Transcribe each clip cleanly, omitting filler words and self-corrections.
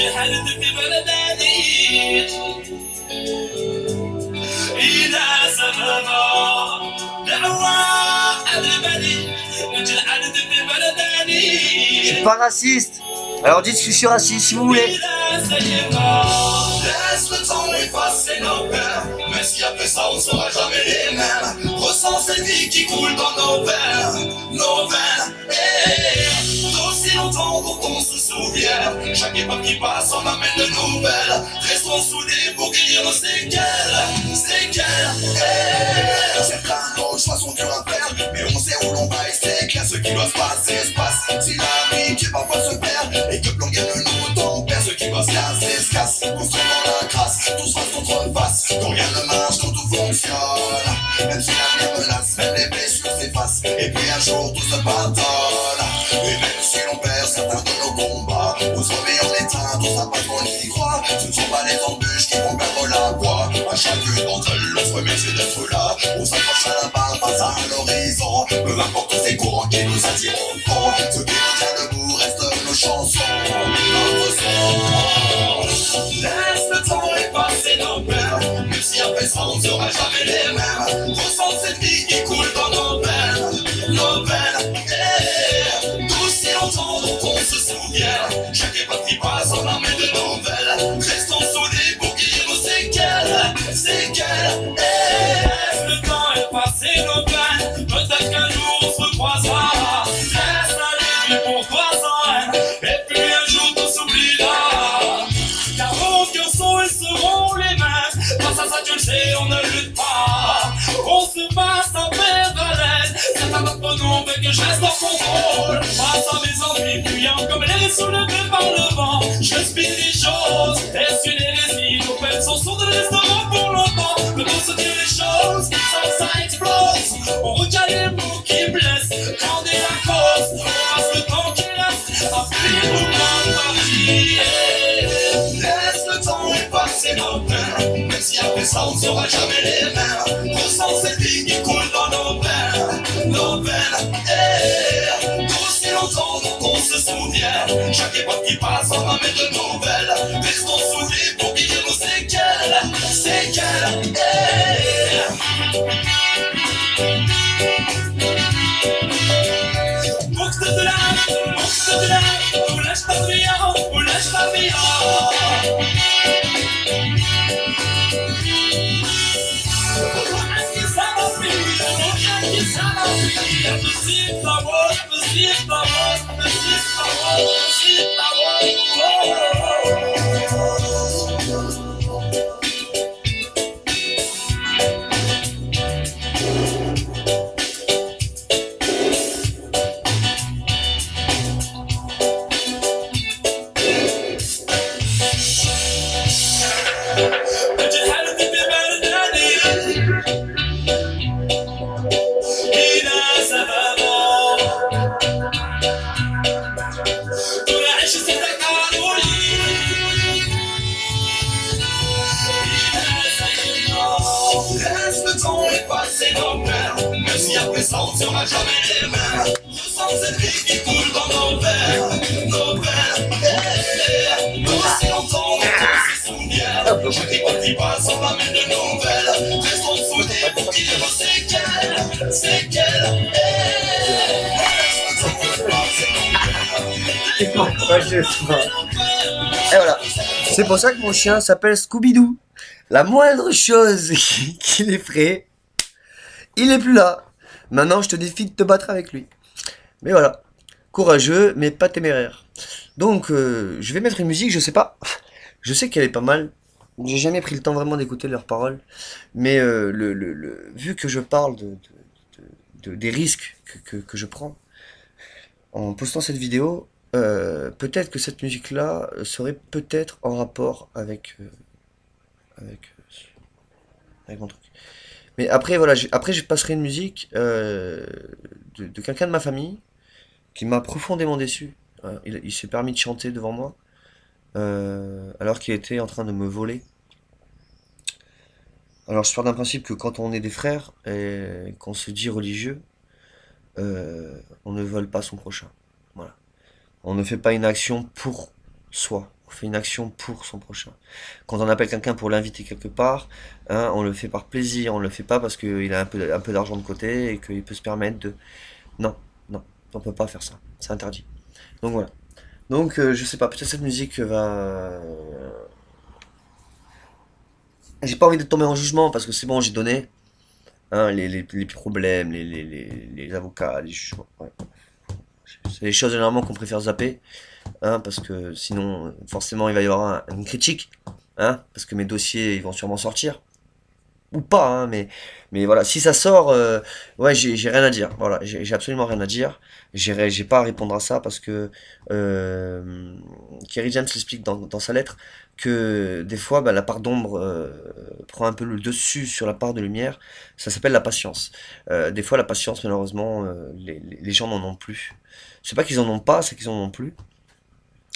جهلت في بلداني إلى سببا دعوة البلد جهلت في بلداني. Je suis pas raciste. Alors dites que je suis raciste si vous voulez. Laisse le temps effacer nos peurs, mais si après ça on sera jamais les mêmes. Ressens cette vie qui coule dans nos veines, nos veines. D'aussi longtemps qu'on se souvient, chaque époque qui passe en amène de nouvelles. Restons soudés pour guérir nos séquelles, séquelles. Certains de nos choix sont durs à faire, mais on sait où l'on va et c'est clair. Ce qui doit se passer se passe. Si la vie qui parfois se perd et que l'on gagne nous tempère, ce qui doit se casser se casse. Construisons dans la grâce, tous face contre face. Quand rien ne marche, quand tout fonctionne. Même si l'avenir menace, même les blessures s'effacent. Et puis un jour tout se pardonne. Et même si l'on perd certains de nos combats, on se remet en éteint, tout ça parce qu'on y croit. Ce ne sont pas les embûches qui vont perdre la voie. À chacune d'entre elles, on se remercie d'être là. On s'approche à la barre, pas à l'horizon. Peu importe ces courants qui nous attirent au fond. Ce qui nous tient debout reste nos chansons, notre son. Laisse le temps effacer nos peurs, même si après ça on ne sera jamais les mêmes. Ressens cette vie qui coule dans nos veines, nos veines. D'aussi longtemps dont on se souvient, chaque époque qui passe en amène de nouvelles. Restons soudés pour guérir nos séquelles, séquelles. Laisse le temps effacer nos peines, peut-être qu'un jour on se recroisera. Laisse la vie pour toi sans haine, et puis un jour tout s'oubliera. Car nos cœurs sont et seront les mêmes. Face à ça tu le sais, on ne lutte pas. On se bat sans perdre haleine. Certains d'entre nous veulent que je reste en contrôle. Face à mes envies fuyants comme les soulevés par le vent, je respire les choses. Est-ce une hérésie? Nos peines sont sourdes et resteront pour longtemps. Le temps se dit les choses, ça explose. On retient les mots qui blessent. Quand on est la cause, on passe le temps qui reste à fuir ou mal parti. Laisse le temps effacer nos peurs, même si après ça on ne sera jamais les mêmes. Ressens cette vie qui coule dans nos veines, nos veines. D'aussi longtemps dont on se souvient, chaque époque qui passe en amène de nouvelles. Restons soudés pour guérir nos séquelles, séquelles. Boucle de l'âme, ou lâche ta vie, ou lâche ta vie. Laisse le temps effacer nos peurs, même si après ça on ne sera jamais les mêmes. Ressens cette vie qui coule dans nos veines, nos veines. D'aussi longtemps dont on se souvient, chaque époque qui passe on amène de nouvelles. Restons soudés pour guérir nos séquelles, séquelles. Laisse le temps effacer nos peurs. Et voilà. C'est pour ça que mon chien s'appelle Scooby-Doo. La moindre chose qui l'effraie, il est plus là. Maintenant, je te défie de te battre avec lui. Mais voilà. Courageux, mais pas téméraire. Donc, je vais mettre une musique, je sais pas. Je sais qu'elle est pas mal. J'ai jamais pris le temps vraiment d'écouter leurs paroles. Mais vu que je parle des risques que je prends en postant cette vidéo, peut-être que cette musique-là serait peut-être en rapport avec mon truc. Mais après, voilà, après je passerai une musique de quelqu'un de ma famille qui m'a profondément déçu. Il s'est permis de chanter devant moi alors qu'il était en train de me voler. Alors je pars d'un principe que quand on est des frères et qu'on se dit religieux, on ne vole pas son prochain. Voilà. On ne fait pas une action pour soi, on fait une action pour son prochain. Quand on appelle quelqu'un pour l'inviter quelque part, hein, on le fait par plaisir, on le fait pas parce qu'il a un peu d'argent de côté et qu'il peut se permettre de... Non, non, on peut pas faire ça, c'est interdit. Donc voilà. Donc je sais pas, peut-être cette musique va... J'ai pas envie de tomber en jugement parce que c'est bon, j'ai donné. Hein, les problèmes, les avocats, les jugements. Ouais. C'est des choses généralement qu'on préfère zapper. Hein, parce que sinon, forcément, il va y avoir une critique. Hein, parce que mes dossiers, ils vont sûrement sortir. Ou pas, hein, mais voilà. Si ça sort, ouais, j'ai rien à dire. Voilà, j'ai absolument rien à dire. J'ai pas à répondre à ça parce que Kerry James l'explique dans sa lettre que des fois, bah, la part d'ombre prend un peu le dessus sur la part de lumière. Ça s'appelle la patience. Des fois, la patience, malheureusement, les gens n'en ont plus. C'est pas qu'ils en ont pas, c'est qu'ils en ont plus.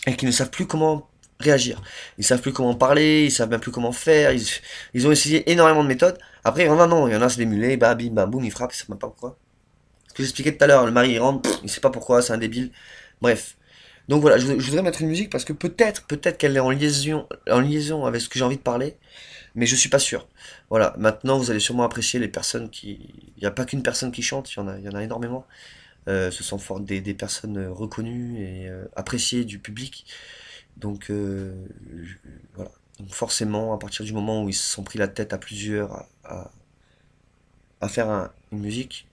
Et qu'ils ne savent plus comment réagir. Ils savent plus comment parler, ils savent même plus comment faire. Ils ont essayé énormément de méthodes. Après, il y en a non, il y en a c'est des mulets, bah bim, bam, boum, il frappe, il sait même pas pourquoi. Ce que j'expliquais tout à l'heure, le mari il rentre, il sait pas pourquoi, c'est un débile. Bref. Donc voilà, je voudrais mettre une musique parce que peut-être qu'elle est en liaison avec ce que j'ai envie de parler, mais je suis pas sûr. Voilà, maintenant vous allez sûrement apprécier les personnes qui... Il n'y a pas qu'une personne qui chante, il y en a énormément. Ce sont fort des personnes reconnues et appréciées du public. Donc voilà. Donc forcément, à partir du moment où ils se sont pris la tête à plusieurs à faire une musique,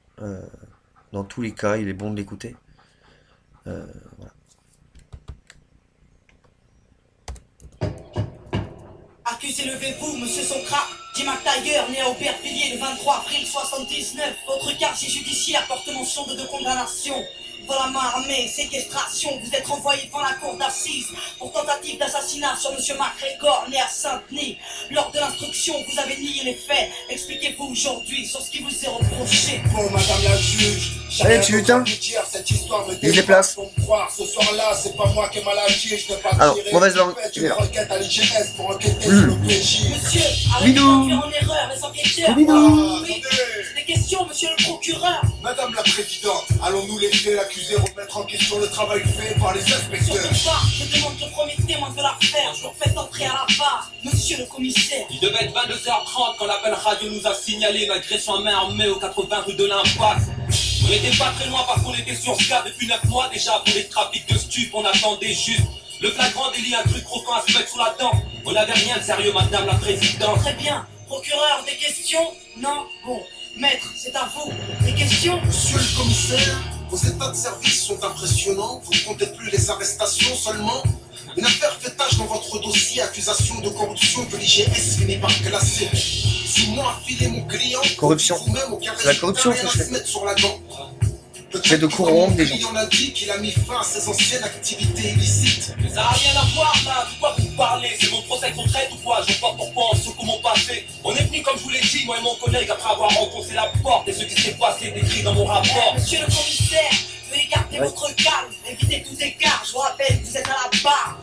dans tous les cas, il est bon de l'écouter. Voilà. Accusé, levez-vous, monsieur Socrate. Jim McTaggart, né à Aubervilliers le 23 avril 79. Votre quartier judiciaire porte mention de 2 condamnations. Vol à main armée, séquestration, vous êtes renvoyé devant la cour d'assises pour tentative d'assassinat sur monsieur McGregor, né à Saint-Denis. Lors de l'instruction, vous avez nié les faits. Expliquez-vous aujourd'hui sur ce qui vous est reproché. Bon, madame la juge, allez, tu lutin. Cette histoire me déplace. Ce soir-là, c'est pas moi qui ai mal agi, je n'ai pas alors, tiré. mauvaise langue. Une requête à l'IGS pour enquêter sur le PJ. Monsieur, arrêtez d'induire en erreur les enquêteurs. Oui, c'est des questions, monsieur le procureur. Madame la présidente, allons-nous laisser l'accusé remettre en question le travail fait par les inspecteurs? Surtout pas, je demande le premier témoin de l'affaire, je leur fais entrer à la barre, monsieur le commissaire. Il devait être 22h30 quand l'appel radio nous a signalé une agression à main armée au 80 rue de l'Impasse. On n'était pas très loin parce qu'on était sur cas depuis 9 mois déjà pour les trafics de stupes, on attendait juste le flagrant délit, un truc croquant à se mettre sous la dent. On n'avait rien de sérieux, madame la présidente. Très bien, procureur, des questions? Non? Bon, maître, c'est à vous. Des questions? Monsieur le commissaire, vos états de service sont impressionnants. Vous ne comptez plus les arrestations seulement. Une affaire fait tache dans votre dossier, accusation de corruption que l'IGS finit par classer. 6 mois à filer mon client. Corruption. C'est la corruption, ça, je fais. Sur la dent. C'est de corrompre des gens. On a dit qu'il a mis fin à ses anciennes activités illicites. Mais ça n'a rien à voir là, de quoi vous parlez? C'est mon procès qu'on traite ou quoi? Je vois pas pourquoi on secoue mon passé. On est venu comme je vous l'ai dit, moi et mon collègue, après avoir rencontré la porte et ce qui s'est passé décrit dans mon rapport. Monsieur le commissaire, veuillez garder votre calme, évitez tout écart, je vous rappelle, vous êtes à la barre.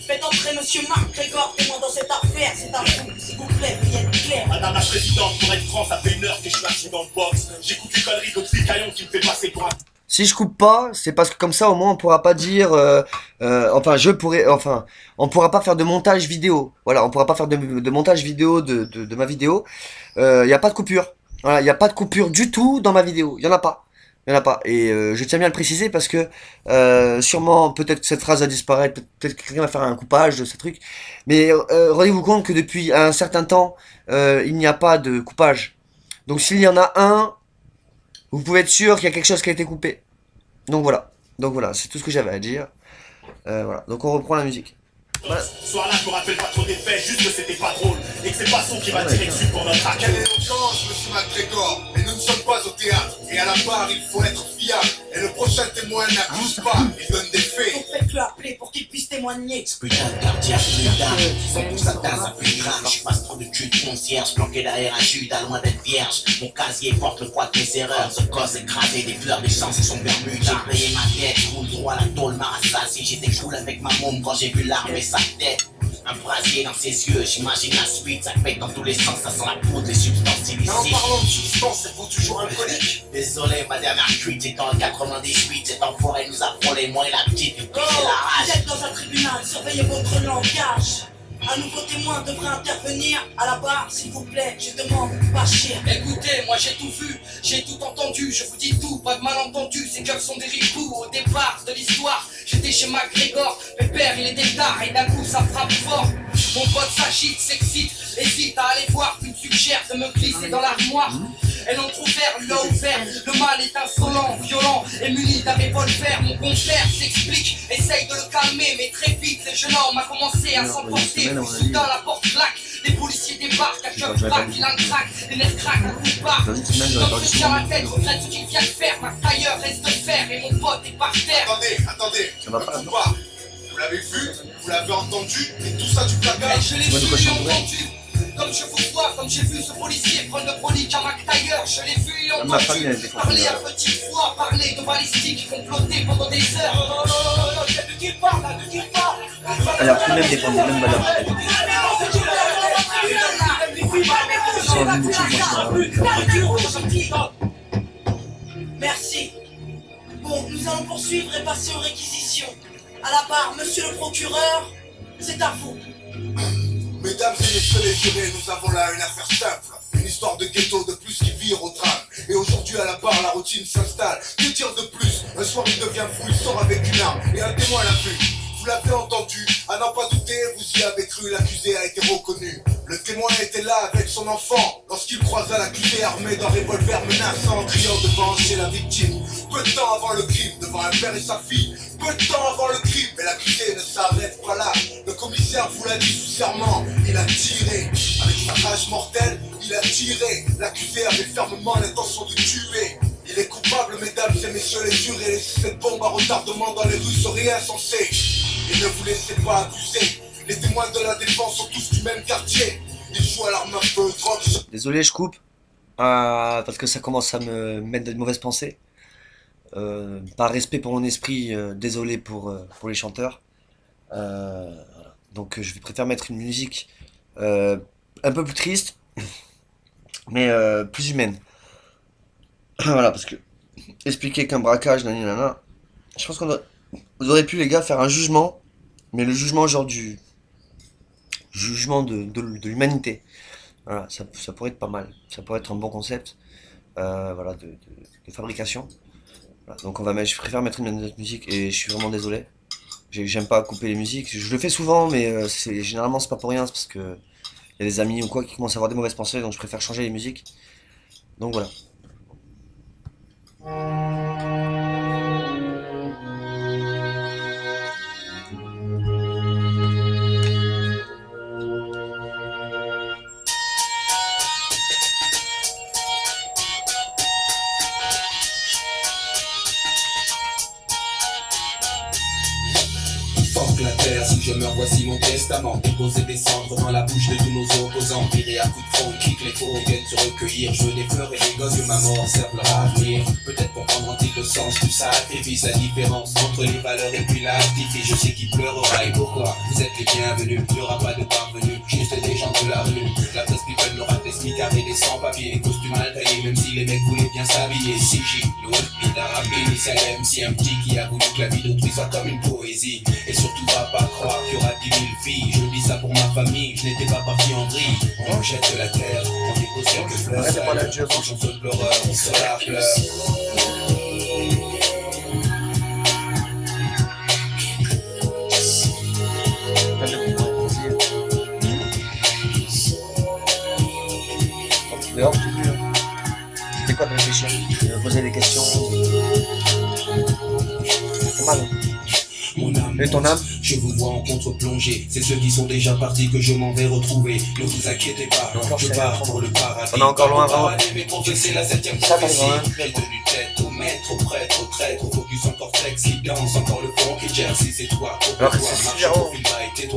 Faites entrer monsieur McGregor, témoin dans cette affaire, c'est à vous, s'il vous plaît, veuillez être clair. Madame la présidente, pour être franc, ça fait 1 heure que je suis assis dans le box. J'écoute les conneries d'autres Caillon qui me fait passer pour un... Si je coupe pas, c'est parce que comme ça au moins on pourra pas dire, on pourra pas faire de montage vidéo. Voilà, on pourra pas faire de montage vidéo de ma vidéo. Il y a pas de coupure. Voilà, il y a pas de coupure du tout dans ma vidéo. Il y en a pas. Il y en a pas. Et je tiens bien à le préciser parce que sûrement peut-être que cette phrase va disparaître, peut-être que quelqu'un va faire un coupage de ce truc. Mais rendez-vous compte que depuis un certain temps, il n'y a pas de coupage. Donc s'il y en a un, vous pouvez être sûr qu'il y a quelque chose qui a été coupé. Donc voilà, c'est tout ce que j'avais à dire. Voilà, donc on reprend la musique. Voilà. Ce soir-là, je me rappelle pas trop des faits, juste que c'était pas drôle. Et que c'est pas son qui m'a tiré dessus pour notre À quelle éloquence, monsieur McGregor. Et nous ne sommes pas au théâtre. Et à la barre, il faut être fiable. Et le prochain témoin n'accuse pas, il donne des faits. Donc faites-le appeler pour qu'il puisse témoigner. Ce putain de cardiaque, putain, sans tout ça ça fait grave. Je passe trop de cul de concierge, planqué derrière un Judas, loin d'être vierge. Mon casier porte le poids de mes erreurs. Ce gosse écrasé, des fleurs d'essence et son bermude. J'ai payé ma tête, roule droit la tôle m'a assassiné. J'étais cool avec ma môme quand j'ai vu l'arme et sa tête. Un brasier dans ses yeux, j'imagine la suite. Ça pète dans tous les sens, ça sent la poudre, les substances illicites. En parlant de substances, êtes-vous toujours alcoolique? Désolé, ma dernière cuite était en 98. Cet enfoiré nous a frôlé, moi et la petite, et puis c'est la Vous rage. êtes dans un tribunal, surveillez votre langage. Un nouveau témoin devrait intervenir à la barre, s'il vous plaît, je demande pas cher. Écoutez, moi j'ai tout vu, j'ai tout entendu, je vous dis tout, pas de malentendu, ces keufs sont des ripoux. Au départ de l'histoire, j'étais chez MacGregor, mes pères il était tard et d'un coup ça frappe fort. Mon pote s'agite, s'excite, hésite à aller voir, puis me suggère de me glisser dans l'armoire. Elle entrouvert, lui a ouvert, le mal est insolent, violent et muni d'un revolver. Mon compère s'explique, essaye de le calmer, mais très vite le jeune homme a commencé à s'emporter. Soudain la porte claque, les policiers débarquent, un keuf craque, il a un crack, les nerfs craquent, un coup de barre. L'homme se tient la tête, regrette ce qu'il vient de faire, ma tailleur reste de fer et mon pote est par terre. Attendez, ne vous pas. Vous l'avez vu, vous l'avez entendu, et tout ça du placard. Je l'ai vu et entendu. Comme je vous vois, comme j'ai vu ce policier prendre le brolique à McTayer, je l'ai vu et entendu parler à petite voix, parler de balistique, comploter pendant des heures. De qui il parle là, de qui il parle? Alors, tout le même dépend des mêmes valeurs. Merci. Bon, nous allons poursuivre et passer aux réquisitions. À la barre, monsieur le procureur, c'est à vous. Mesdames et messieurs les jurés, nous avons là une affaire simple. Une histoire de ghetto de plus qui vire au drame. Et aujourd'hui à la barre, la routine s'installe. Que dire de plus? Un soir il devient fou, il sort avec une arme et un témoin l'a vu. Vous l'avez entendu, à n'en pas douter, vous y avez cru, l'accusé a été reconnu. Le témoin était là avec son enfant lorsqu'il croisa l'accusé armé d'un revolver menaçant en criant devant chez la victime. Peu de temps avant le crime, devant un père et sa fille. Peu de temps avant le crime, mais l'accusé ne s'arrête pas là. Le commissaire vous l'a dit sous serment, il a tiré. Avec sa rage mortelle, il a tiré. L'accusé avait fermement l'intention de tuer. Il est coupable, mesdames et messieurs les jurés. Laisser cette bombe à retardement dans les rues serait insensé. Et ne vous laissez pas abuser. Les témoins de la défense sont tous du même quartier. Ils jouent à l'arme à feu, drogue. Désolé, je coupe. Parce que ça commence à me mettre de mauvaises pensées. Par respect pour mon esprit, désolé pour les chanteurs. Voilà. Donc je préfère mettre une musique un peu plus triste, mais plus humaine. Voilà, parce que expliquer qu'un braquage, nanana, je pense vous auriez pu les gars faire un jugement, mais le jugement genre du jugement de l'humanité. Voilà, ça pourrait être pas mal, ça pourrait être un bon concept, voilà, de fabrication. Voilà, donc je préfère mettre une autre musique et je suis vraiment désolé. J'aime pas couper les musiques, je le fais souvent, mais généralement c'est pas pour rien, c'est parce que y a des amis ou quoi qui commencent à avoir des mauvaises pensées, donc je préfère changer les musiques. Donc voilà. La terre, si je meurs, voici mon testament. Déposer des cendres dans la bouche de tous nos opposants. Virer à coups de front, kick les faux, viennent se recueillir. Je veux des fleurs et des gosses, que ma mort serve leur avenir. Peut-être comprendront-ils le sens du sacrifice, la différence entre les valeurs et puis l'artifice. Je sais qui pleurera et pourquoi. Vous êtes les bienvenus, il n'y aura pas de parvenus, juste des gens de la rue. La presse people me rate les smicards et des sans-papiers, costumes mal taillés, même si les mecs voulaient bien s'habiller. CJ, le web, l'arabe, initial MC, un petit qui a voulu que la vie d'autrui soit comme une poésie. Et surtout va pas croire qu'il y aura 10 000 filles. Je dis ça pour ma famille, je n'étais pas parti en vrille. On me jette de la terre, on dépose quelques fleurs seules. En chanson de pleureur, on se la pleure. Dehors, c'était quoi de réfléchir? De poser des questions. C'est mal. Mon âme, et ton âme? Je vous vois en contre-plongée. C'est ceux qui sont déjà partis que je m'en vais retrouver. Ne vous inquiétez pas, je pars pour le paradis. On est encore loin, vraiment. Mais professer la 7ème prophétie. J'ai tenu tête au maître, au prêtre, au traître, au focus encore flex qui danse, encore le fond qui gère si c'est toi. Alors que c'est super bon.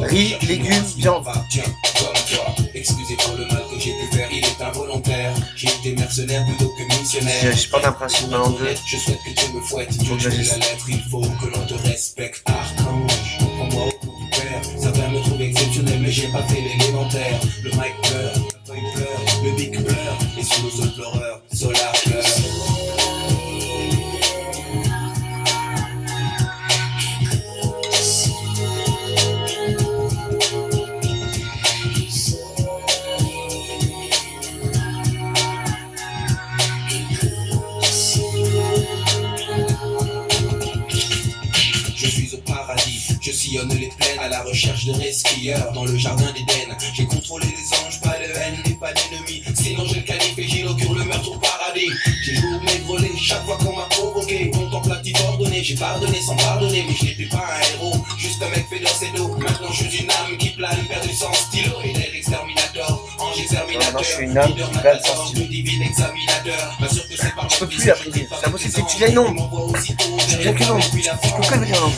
Riz, légumes, viande. Tiens, comme toi. Excusez pour le mal que j'ai pu faire, il est involontaire. J'ai été mercenaire plutôt que missionnaire. Je pas d'un principe dans l'anglais. Je souhaite que Dieu me fouette. Je lis la lettre, il faut que l'on te respecte. Archange, prends-moi au bout du père. Ça va me trouver exceptionnel. j'ai pas fait l'élémentaire. Le mic pleure, la feuille pleure, le big pleure, et sous le sol pleureur, Solar pleure. Je sillonne les plaines à la recherche de resquilleurs dans le jardin d'Éden. J'ai contrôlé les anges, pas de haine et pas d'ennemis. Sinon j'ai le calife et j'inaugure le meurtre au paradis. J'ai joué mes volets chaque fois qu'on m'a provoqué. Contemplatif ordonné, j'ai pardonné sans pardonner. Mais je n'étais pas un héros, juste un mec fait de ses dos. Maintenant je suis une âme qui plane, perdu sans stylo. Et l'air exterminateur, ange exterminateur. Je suis une âme qui plane sans stylo. Divine examinateur. Je peux plus après dire, c'est impossible, c'est que tu viens non. Je viens que non. Pourquoi venir non?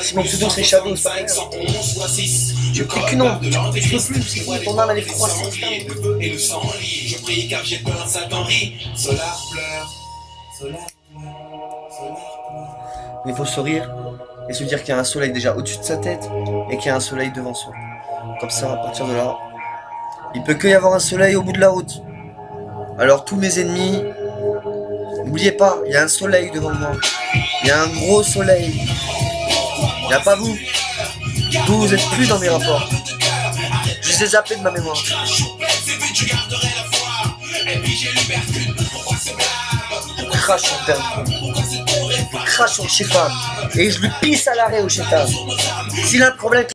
Si mon pseudo c'est Shadow, c'est pas grave. Je prie que non. Je peux plus, c'est fini, ton âme elle est froissée. Et le sang lit, je prie car j'ai peur, Satan rit. Solar pleure, Solar pleure, Solar pleure. Mais il faut sourire et se dire qu'il y a un soleil déjà au-dessus de sa tête et qu'il y a un soleil devant soi. Comme ça, à partir de là, il peut que y avoir un soleil au bout de la route. Alors tous mes ennemis, n'oubliez pas, il y a un soleil devant moi. Il y a un gros soleil. Il n'y a pas vous. Vous êtes plus dans mes rapports. Je les ai zappés de ma mémoire. Je crache sur Perdu. Je crache sur le Shefam. Et je lui pisse à l'arrêt au Shefam. S'il a un problème...